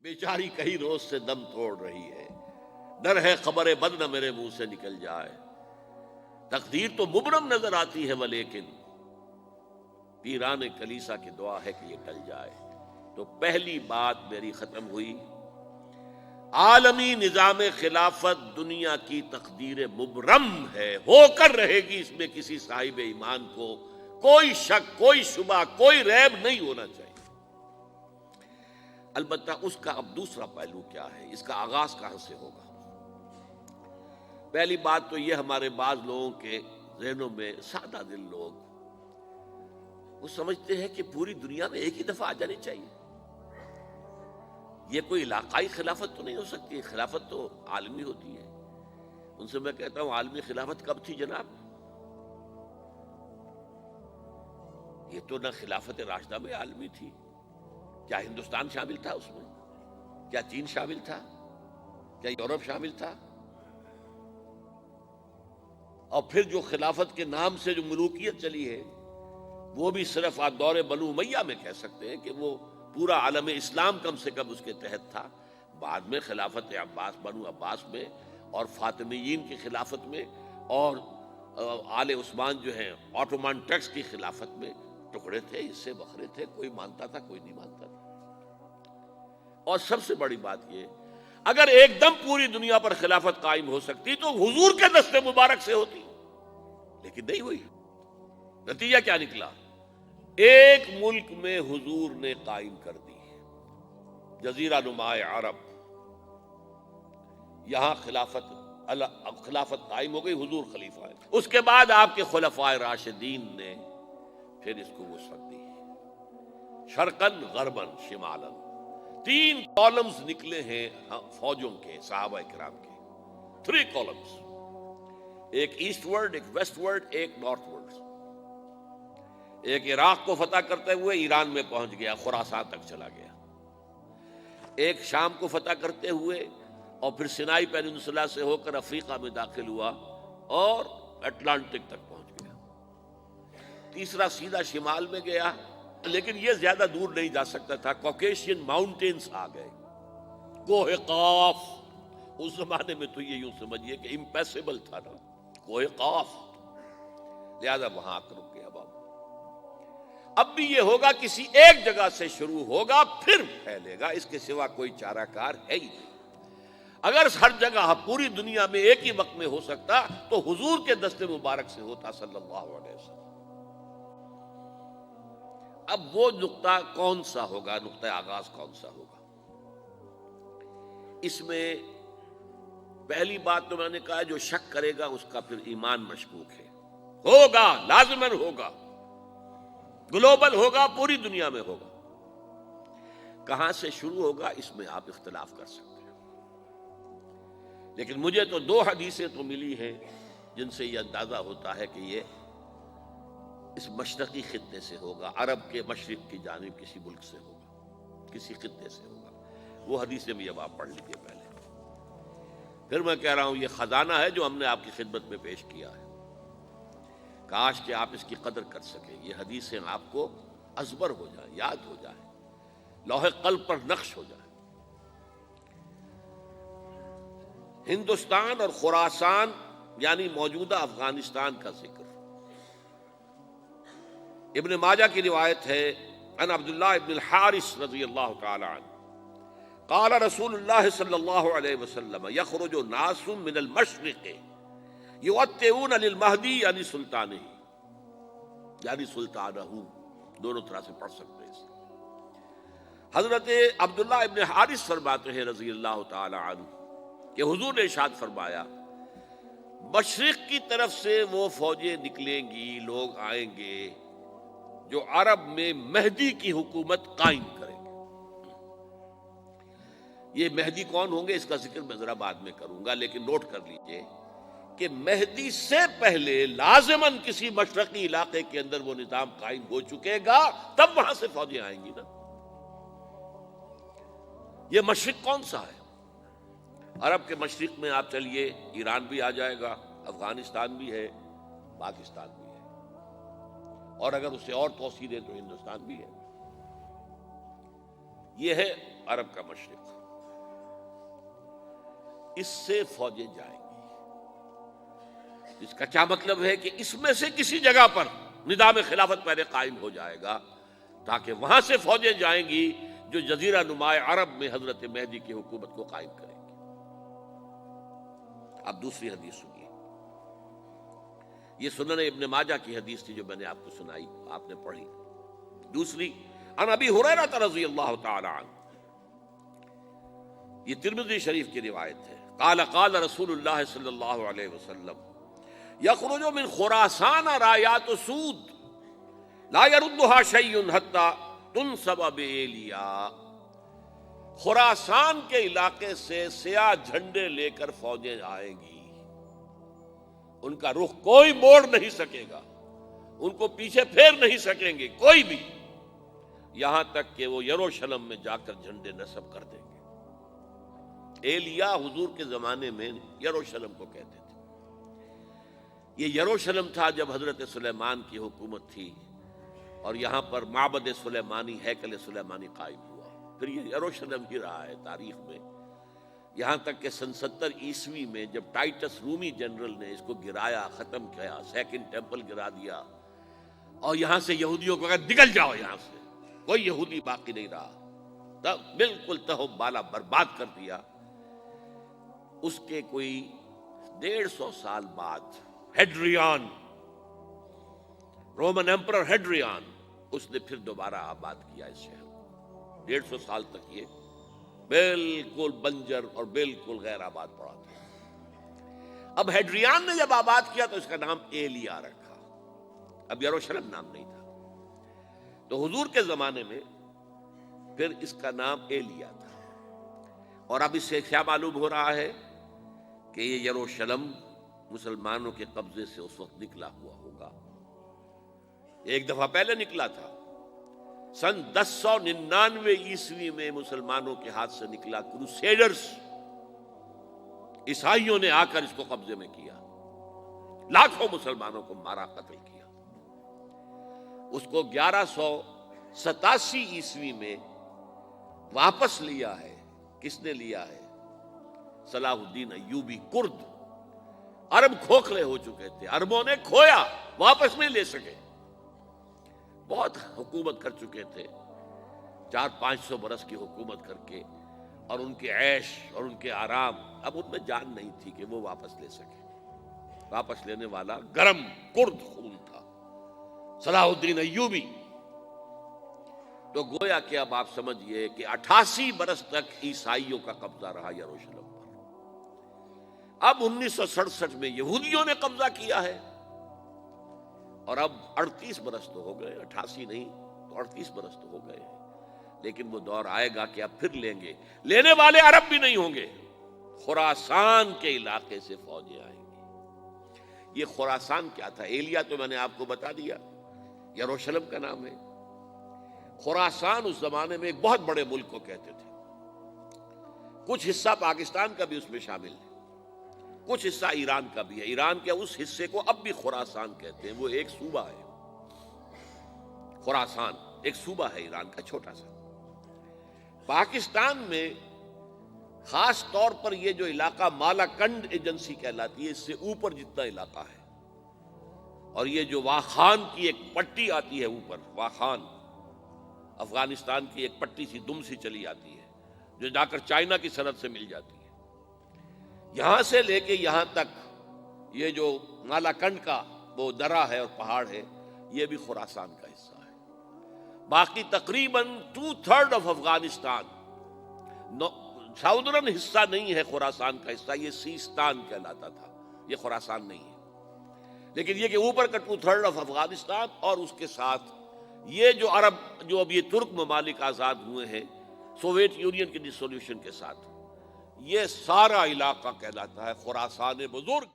بیچاری کئی روز سے دم توڑ رہی ہے، ڈر ہے خبر بد نہ میرے منہ سے نکل جائے، تقدیر تو مبرم نظر آتی ہے ولیکن پیران کلیسا کی دعا ہے کہ یہ ٹل جائے۔ تو پہلی بات میری ختم ہوئی، عالمی نظام خلافت دنیا کی تقدیر مبرم ہے، ہو کر رہے گی، اس میں کسی صاحب ایمان کو کوئی شک، کوئی شبہ، کوئی ریب نہیں ہونا چاہیے۔ البتہ اس کا اب دوسرا پہلو کیا ہے، اس کا آغاز کہاں سے ہوگا؟ پہلی بات تو یہ، ہمارے بعض لوگوں کے ذہنوں میں، سادہ دل لوگ وہ سمجھتے ہیں کہ پوری دنیا میں ایک ہی دفعہ آ جانی چاہیے، یہ کوئی علاقائی خلافت تو نہیں ہو سکتی، خلافت تو عالمی ہوتی ہے۔ ان سے میں کہتا ہوں، عالمی خلافت کب تھی جناب؟ یہ تو نہ خلافت راشدہ میں عالمی تھی، کیا ہندوستان شامل تھا اس میں؟ کیا چین شامل تھا؟ کیا یورپ شامل تھا؟ اور پھر جو خلافت کے نام سے جو ملوکیت چلی ہے، وہ بھی صرف آپ دور بنو امیہ میں کہہ سکتے ہیں کہ وہ پورا عالم اسلام کم سے کم اس کے تحت تھا۔ بعد میں خلافت عباس، بنو عباس میں، اور فاطمیین کی خلافت میں، اور آل عثمان جو ہیں آٹومان ٹرکس کی خلافت میں ٹکڑے تھے، حصے بکھرے تھے، کوئی مانتا تھا، کوئی نہیں مانتا تھا۔ اور سب سے بڑی بات یہ، اگر ایک دم پوری دنیا پر خلافت قائم ہو سکتی تو حضور کے دست مبارک سے ہوتی، لیکن نہیں ہوئی۔ نتیجہ کیا نکلا؟ ایک ملک میں حضور نے قائم کر دی، جزیرہ نما عرب، یہاں خلافت قائم ہو گئی، حضور خلیفہ ہے۔ اس کے بعد آپ کے خلفائے راشدین نے پھر اس کو وسعت دی، شرقاً غرباً شمالاً، 3 کالمز نکلے ہیں فوجوں کے، صحابہ کرام کے، 3 کالمز، ایک ایسٹ ورڈ، ایک ویسٹ ورڈ، ایک نارتھ ورڈ۔ ایک عراق کو فتح کرتے ہوئے ایران میں پہنچ گیا، خراسان تک چلا گیا۔ ایک شام کو فتح کرتے ہوئے اور پھر سینائی پیننسولا سے ہو کر افریقہ میں داخل ہوا اور اٹلانٹک تک پہنچ گیا۔ تیسرا سیدھا شمال میں گیا، لیکن یہ زیادہ دور نہیں جا سکتا تھا، کوکیشین ماؤنٹینز آ گئے، کوہ قاف۔ اس زمانے میں تو یہ یوں سمجھیے کہ امپیسیبل تھا نا، کوہ قاف، لہذا وہاں آ کر رک گیا بابا۔ اب بھی یہ ہوگا، کسی ایک جگہ سے شروع ہوگا پھر پھیلے گا، اس کے سوا کوئی چارہ کار ہے ہی نہیں۔ اگر ہر جگہ پوری دنیا میں ایک ہی وقت میں ہو سکتا تو حضور کے دست مبارک سے ہوتا صلی اللہ علیہ وسلم۔ اب وہ نقطہ کون سا ہوگا، نقطہ آغاز کون سا ہوگا؟ اس میں پہلی بات تو میں نے کہا، جو شک کرے گا اس کا پھر ایمان مشکوک ہے، ہوگا، لازماً ہوگا، گلوبل ہوگا، پوری دنیا میں ہوگا۔ کہاں سے شروع ہوگا اس میں آپ اختلاف کر سکتے ہیں، لیکن مجھے تو 2 حدیثیں تو ملی ہیں جن سے یہ اندازہ ہوتا ہے کہ یہ اس مشرقی خطے سے ہوگا، عرب کے مشرق کی جانب کسی ملک سے ہوگا، کسی خطے سے ہوگا۔ وہ حدیثیں بھی اب آپ پڑھ لیجیے پہلے، پھر میں کہہ رہا ہوں یہ خزانہ ہے جو ہم نے آپ کی خدمت میں پیش کیا ہے، کاش کہ آپ اس کی قدر کر سکیں، یہ حدیثیں آپ کو ازبر ہو جائیں، یاد ہو جائیں، لوح قلب پر نقش ہو جائیں۔ ہندوستان اور خراسان یعنی موجودہ افغانستان کا ذکر ابن ماجہ کی روایت ہے، عن عبداللہ ابن الحارث رضی اللہ تعالی عنہ قال رسول اللہ صلی اللہ علیہ وسلم یخرج ناس من المشرق یؤتئون للمہدی یعنی سلطانہ، یعنی سلطانہ، دونوں طرح سے پڑھ سکتے ہیں۔ حضرت عبداللہ ابن حارث فرماتے ہیں رضی اللہ تعالی عنہ کہ حضور نے ارشاد فرمایا، مشرق کی طرف سے وہ فوجیں نکلیں گی، لوگ آئیں گے جو عرب میں مہدی کی حکومت قائم کریں گے۔ یہ مہدی کون ہوں گے اس کا ذکر میں ذرا بعد میں کروں گا، لیکن نوٹ کر لیجئے کہ مہدی سے پہلے لازماً کسی مشرقی علاقے کے اندر وہ نظام قائم ہو چکے گا، تب وہاں سے فوجیں آئیں گی نا۔ یہ مشرق کون سا ہے؟ عرب کے مشرق میں آپ چلیے، ایران بھی آ جائے گا، افغانستان بھی ہے، پاکستان بھی ہے، اور اگر اس سے اور توسیع دیں تو ہندوستان بھی ہے۔ یہ ہے عرب کا مشرق، اس سے فوجیں جائیں گی۔ اس کا کیا مطلب ہے کہ اس میں سے کسی جگہ پر نظام خلافت پہلے قائم ہو جائے گا، تاکہ وہاں سے فوجیں جائیں گی جو جزیرہ نماء عرب میں حضرت مہدی کی حکومت کو قائم کریں گی۔ اب دوسری حدیث سنیے، یہ سنن ابن ماجہ کی حدیث تھی جو میں نے آپ کو سنائی، آپ نے پڑھی۔ دوسری، عن ابی ہریرہ رضی اللہ تعالی عنہ، یہ ترمذی شریف کی روایت ہے، قال قال رسول اللہ صلی اللہ علیہ وسلم یخرج من خراسان رایات سود لا يردها شیء حتی تنصب بإیلیا، خراسان کے علاقے سے سیاہ جھنڈے لے کر فوجیں آئیں گی، ان کا رخ کوئی موڑ نہیں سکے گا، ان کو پیچھے پھیر نہیں سکیں گے کوئی بھی، یہاں تک کہ وہ یروشلم میں جا کر جھنڈے نصب کر دیں گے۔ ایلیا حضور کے زمانے میں یروشلم کو کہتے تھے۔ یہ یروشلم تھا جب حضرت سلیمان کی حکومت تھی، اور یہاں پر معبد سلیمانی، ہیکل سلیمانی قائم ہوا، پھر یہ یروشلم ہی رہا ہے تاریخ میں، یہاں تک کہ سن 70 عیسوی میں جب ٹائٹس رومی جنرل نے اس کو گرایا، ختم کیا، سیکنڈ ٹیمپل گرا دیا، اور یہاں سے یہودیوں کو کہا نکل جاؤ یہاں سے، کوئی یہودی باقی نہیں رہا، بالکل تہو بالا برباد کر دیا۔ اس کے کوئی 150 سال بعد ہیڈریان، رومن ایمپرر ہیڈریان، اس نے پھر دوبارہ آباد کیا اس شہر کو۔ 150 سال تک یہ بالکل بنجر اور بالکل غیر آباد پڑا تھا۔ اب ہیڈریان نے جب آباد کیا تو اس کا نام ایلیا رکھا، اب یروشلم نام نہیں تھا۔ تو حضور کے زمانے میں پھر اس کا نام ایلیا تھا، اور اب اس سے کیا معلوم ہو رہا ہے کہ یہ یروشلم مسلمانوں کے قبضے سے اس وقت نکلا ہوا ہوگا۔ ایک دفعہ پہلے نکلا تھا، سن 1099 عیسوی میں مسلمانوں کے ہاتھ سے نکلا، کروسیڈرز، عیسائیوں نے آ کر اس کو قبضے میں کیا، لاکھوں مسلمانوں کو مارا، قتل کیا۔ اس کو 1187 عیسوی میں واپس لیا ہے۔ کس نے لیا ہے؟ صلاح الدین ایوبی، کرد۔ عرب کھوکھلے ہو چکے تھے، عربوں نے کھویا، واپس نہیں لے سکے، بہت حکومت کر چکے تھے، 400-500 برس کی حکومت کر کے، اور ان کے عیش اور ان کے آرام، اب ان میں جان نہیں تھی کہ وہ واپس لے سکے۔ واپس لینے والا گرم کرد خون تھا، صلاح الدین ایوبی۔ تو گویا کہ اب آپ سمجھئے کہ 88 برس تک عیسائیوں کا قبضہ رہا یروشلم پر۔ اب 1967 میں یہودیوں نے قبضہ کیا ہے، اور اب 38 برس تو ہو گئے، 88 نہیں تو 38 برس تو ہو گئے ہیں، لیکن وہ دور آئے گا کہ اب پھر لیں گے، لینے والے عرب بھی نہیں ہوں گے، خراسان کے علاقے سے فوجیں آئیں گی۔ یہ خراسان کیا تھا؟ ایلیا تو میں نے آپ کو بتا دیا، یروشلم کا نام ہے۔ خراسان اس زمانے میں ایک بہت بڑے ملک کو کہتے تھے، کچھ حصہ پاکستان کا بھی اس میں شامل ہے، کچھ حصہ ایران کا بھی ہے۔ ایران کے اس حصے کو اب بھی خراسان کہتے ہیں، وہ ایک صوبہ ہے، خراسان ایک صوبہ ہے ایران کا چھوٹا سا۔ پاکستان میں خاص طور پر یہ جو علاقہ مالاکنڈ ایجنسی کہلاتی ہے، اس سے اوپر جتنا علاقہ ہے، اور یہ جو واخان کی ایک پٹی آتی ہے اوپر، واخان افغانستان کی ایک پٹی سی دم سی چلی آتی ہے جو جا کر چائنا کی سرحد سے مل جاتی ہے، یہاں سے لے کے یہاں تک یہ جو مالاکنڈ کا وہ درہ ہے اور پہاڑ ہے، یہ بھی خراسان کا حصہ ہے۔ باقی تقریباً 2/3 آف افغانستان، ساؤدرن حصہ نہیں ہے خراسان کا حصہ، یہ سیستان کہلاتا تھا، یہ خراسان نہیں ہے، لیکن یہ کہ اوپر کا 2/3 آف افغانستان، اور اس کے ساتھ یہ جو عرب، جو اب یہ ترک ممالک آزاد ہوئے ہیں سوویت یونین کی ڈسولوشن کے ساتھ، یہ سارا علاقہ کہلاتا ہے خراسان بزرگ۔